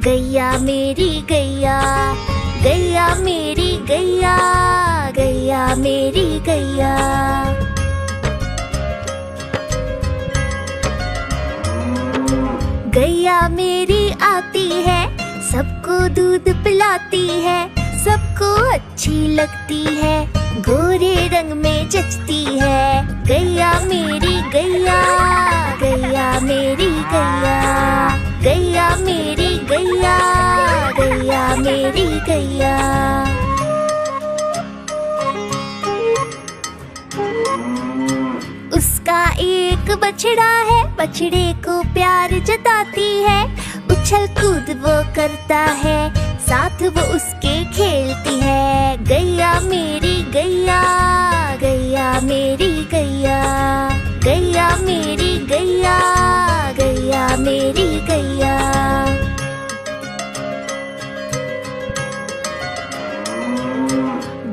गैया मेरी गैया, गैया मेरी गैया, गैया मेरी गैया। गैया मेरी आती है, सबको दूध पिलाती है, सबको अच्छी लगती है, गोरे रंग में जचती है। गैया मेरी गैया, गैया मेरी गैया, गैया मेरी गैया, गैया मेरी गैया। उसका एक बछड़ा है, बछड़े को प्यार जताती है, उछल कूद वो करता है, साथ वो उसके खेलती है। गैया मेरी गैया, गैया मेरी गैया, गैया मेरी गैया, गैया मेरी गैया।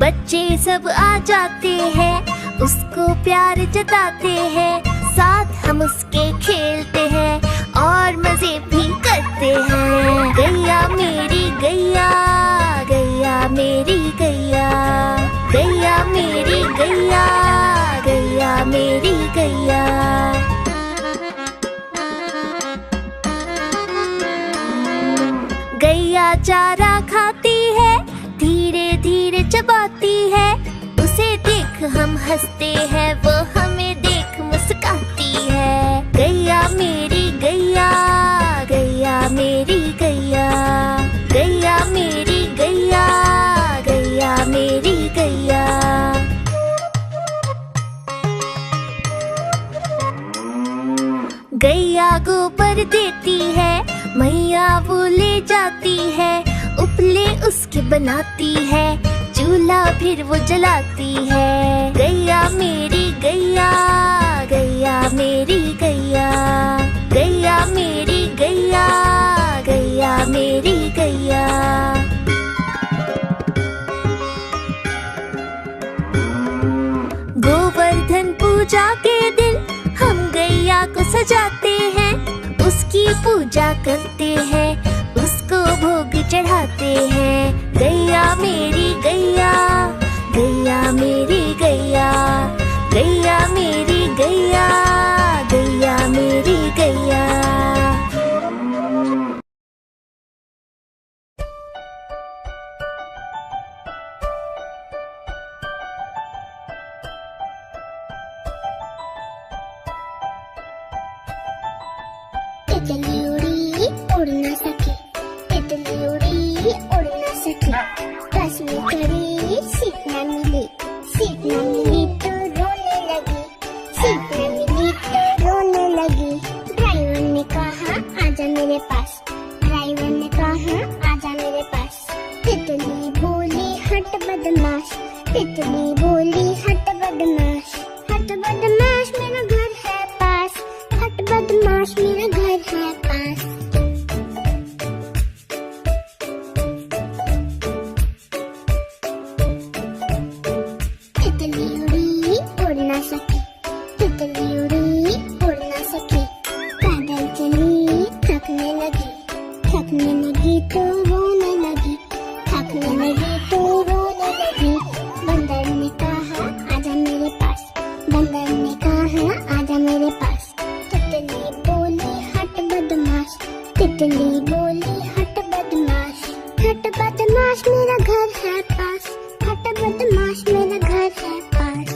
बच्चे सब आ जाते हैं, उसको प्यार जताते हैं, साथ हम उसके खेलते हैं और मजे भी करते हैं। गैया मेरी गैया, गैया मेरी गैया, गैया मेरी गैया, गैया मेरी गैया। गैया चारा खाती है, धीरे धीरे चबाती है, उसे देख हम हंसते हैं, वो हमें देख मुस्काती है। गैया मेरी गैया, गैया मेरी गैया, गैया मेरी गैया, गैया मेरी गैया। गैया गोबर देती है, मैया वो ले जाती है, उपले उसके बनाती है, चूल्हा फिर वो जलाती है। गैया मेरी गैया, गैया मेरी गैया, गैया मेरी गैया, गैया मेरी गैया। गोवर्धन पूजा के दिन हम गैया को सजाते हैं, उसकी पूजा करते हैं, उसको भोग चढ़ाते हैं। गैया मेरी गैया, गैया मेरी गैया, गैया मेरी गैया, गैया मेरी गैया। तितली उड़ी उड़ न सकी, तितली उड़ी उड़ न सकी, बस में चढ़ी सीट न मिली, सीट न मिली तो रोने लगी, सीट न मिली तो रोने लगी। ड्राइवर ने कहा आजा मेरे पास, ड्राइवर ने कहा आजा मेरे पास। तितली बोली हट बदमाश, तितली बोली हट बदमाश, हट बदमाश मेरा घर है पास, हट बदमाश मेरा घर है पास। तितली उड़ी उड़ न सकी, तितली उड़ी उड़ न सकी, पैदल चली थकने लगी, थकने लगी तो रोने लगी, थकने लगी तो रोने लगी। बंदर ने कहा आजा मेरे पास, बंदर ने कहा आजा मेरे पास। तितली बोली हट बदमाश, तितली बोली हट बदमाश, हट बदमाश मेरा घर है पास, हट बदमाश मेरा घर है पास।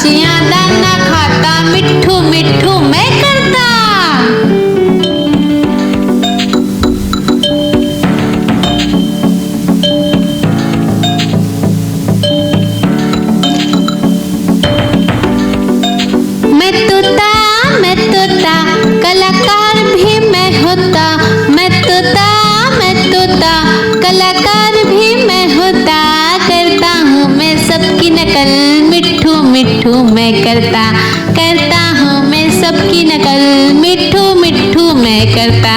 बचिया दाना खाता, मिट्ठू मिट्ठू मैं करता। मैं तोता कलाकार भी मैं होता। मैं तोता कलाकार भी मैं होता। करता हूँ मैं सबकी नकल, मिट्ठू मिट्ठू मैं करता। करता हूँ मैं सबकी नकल, मिट्ठू मिट्ठू मैं करता।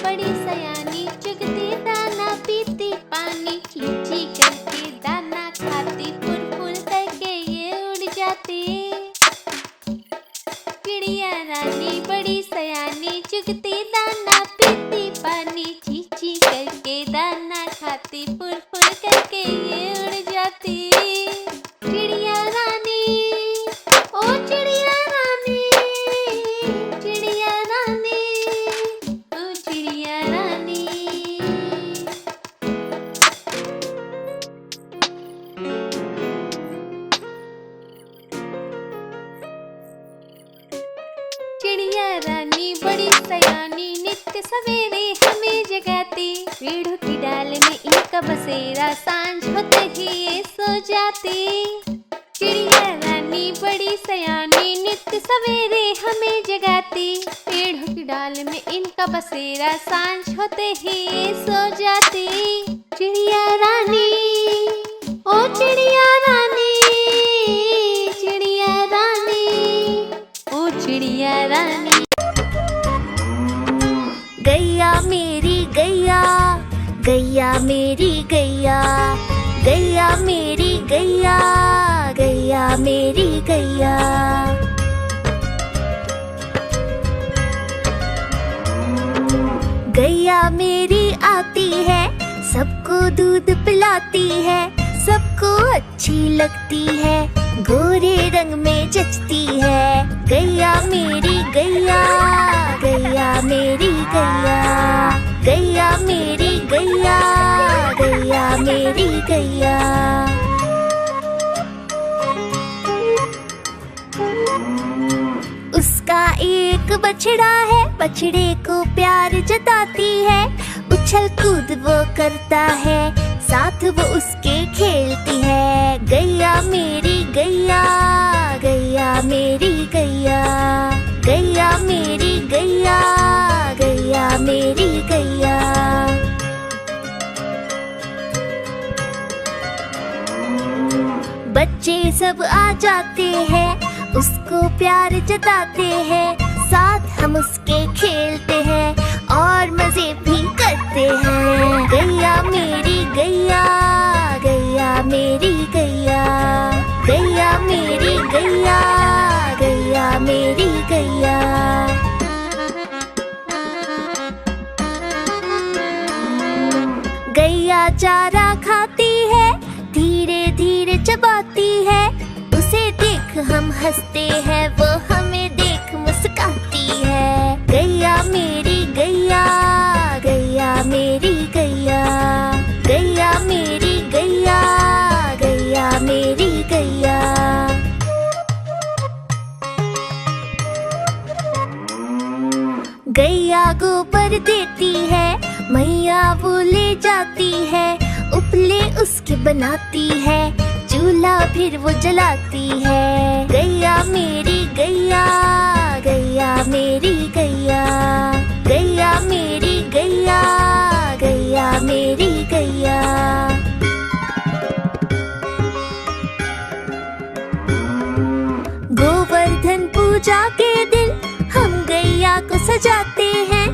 बड़ी सयानी चुगती दाना पीती पानी, चींची करके दाना खाती, फुल फुल करके ये उड़ जाती। चिड़िया रानी बड़ी सयानी चुगती दाना पीती पानी, चींची करके दाना खाती, फुल फुल करके ये उड़ जाती। चिड़िया रानी ओ चिड़िया रानी, चिड़िया रानी ओ चिड़िया रानी। चिड़िया रानी बड़ी सयानी नित्य सवेरे हमें जगाती, पेड़ों की डाल में इनका बसेरा, सांझ होते ही ये सो जाती। चिड़िया रानी बड़ी सयानी नित्य सवेरे हमें जगाती, पेड़ों की डाल में इनका बसेरा, सांझ होते ही ये सो जाती। चिड़िया रानी ओ चिड़िया रानी, चिड़िया रानी ओ चिड़िया रानी। गैया मेरी गैया, गैया मेरी गैया, गैया मेरी गैया, गैया मेरी गैया। गैया मेरी आती है, सबको दूध पिलाती है, सबको अच्छी लगती है, गोरे रंग में जचती है। गैया मेरी गैया, गैया मेरी गैया, गैया मेरी गैया, गैया मेरी गैया। उसका एक बछड़ा है, बछड़े को प्यार जताती है, उछल कूद वो करता है, साथ वो उसके खेलती है। गैया मेरी गैया, गैया मेरी गैया, गैया मेरी गैया, गैया मेरी गैया। बच्चे सब आ जाते हैं, उसको प्यार जताते हैं, साथ हम उसके खेलते हैं और मजे भी करते हैं। गैया मेरी गैया, गैया मेरी गैया, गैया मेरी गैया, गैया मेरी गैया। गैया चारा खाती है, धीरे धीरे चबाती है, उसे देख हम हंसते हैं, वो हमें देख मुस्काती है। गैया मेरी गैया, गैया मेरी गैया। गैया गोबर देती है, मैया वो ले जाती है, उपले उसके बनाती है, चूल्हा फिर वो जलाती है। गैया मेरी गैया, गैया मेरी गैया, गैया मेरी गैया, गैया मेरी गैया। गोवर्धन पूजा के दिन हम गैया को सजाते हैं,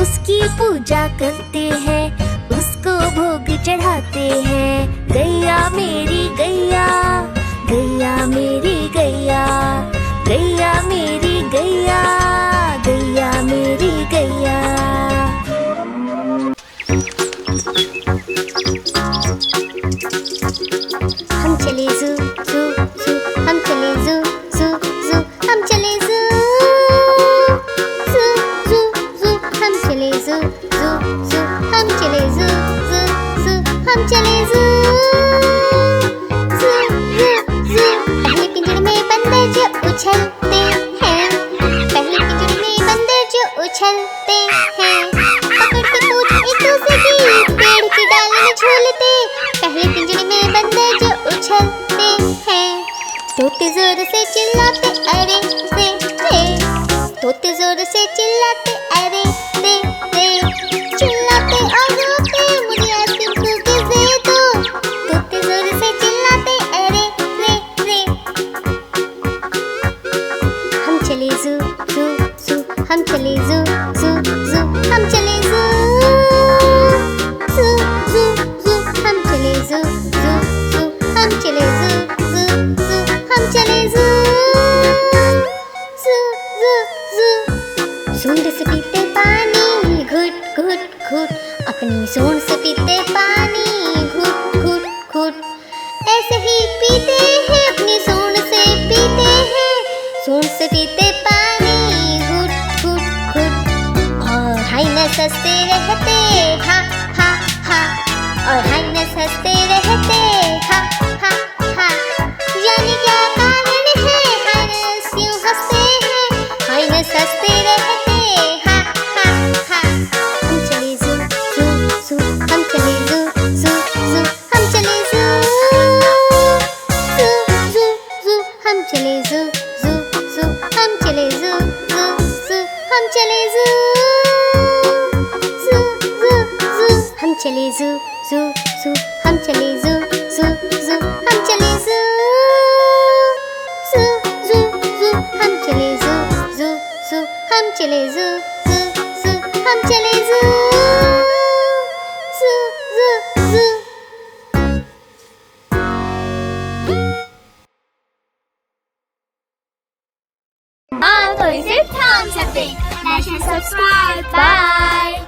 उसकी पूजा करते हैं, उसको भोग चढ़ाते हैं। गैया मेरी गैया, गैया मेरी गैया, गैया मेरी गैया, गैया मेरी गैया। हम चले ज़ू ज़ू ज़ू, हम चले ज़ू ज़ू ज़ू, हम चले ज़ू ज़ू ज़ू ज़ू, हम चले ज़ू ज़ू ज़ू, हम चले ज़ू ज़ू ज़ू, हम चले ज़ू ज़ू ज़ू ज़ू। पहले पिंजरे में बंदर जो उछलते हैं, पहले पिंजरे में बंदर जो उछलते हैं, पकड़ के पूछ एक दूसरे की, पेड़ की डाल में झूलते। पहले पिंजरे में बंदर जो उछलते हैं, तोते जोर से चिल्लाते अरे रे रे, तोते जोर से चिल्लाते अरे रे रे, चिल्लाते और रोते मुझे आइसक्रीम कुकीज़ दे दो। तोते जोर से चिल्लाते अरे रे रे। हम चले ज़ू ज़ू ज़ू, हम चले ज़ू ज़ू ज़ू, हम चले ज़ू ज़ू ज़ू ज़ू, हम चले ज़ू ज़ू ज़ू, हम चले ज़ू ज़ू ज़ू, हम चले ज़ू ज़ू ज़ू ज़ू। सूंड से पीते पानी घुट घुट घुट, अपनी सूंड से पीते पानी घुट घुट घुट, ऐसे ही पीते हैं अपनी सूंड से पीते हैं, सूंड से पीते पानी घुट घुट घुट। और हाइनस हंसते रहते हा हा हा, और हाइनस हंसते रहते हा हा हा। जाने क्या कारण है हाइनस क्यों हंसते हैं, हाइनस हंसते रहते हा हा हा। हम चले ज़ू ज़ू ज़ू, हम चले ज़ू ज़ू ज़ू, हम चले ज़ू ज़ू ज़ू ज़ू, हम चले ज़ू ज़ू ज़ू, हम चले ज़ू ज़ू ज़ू, हम चले ज़ू ज़ू ज़ू ज़ू, हम चले ज़ू ज़ू ज़ू, हम चले ज़ू ज़ू ज़ू, हम चले ज़ू ज़ू ज़ू ज़ू, हम चले ज़ू ज़ू ज़ू, हम चले ज़ू ज़ू ज़ू, हम चले ज़ू ज़ू ज़ू ज़ू। हाँ तो इसे थाम सकते। Subscribe. Bye.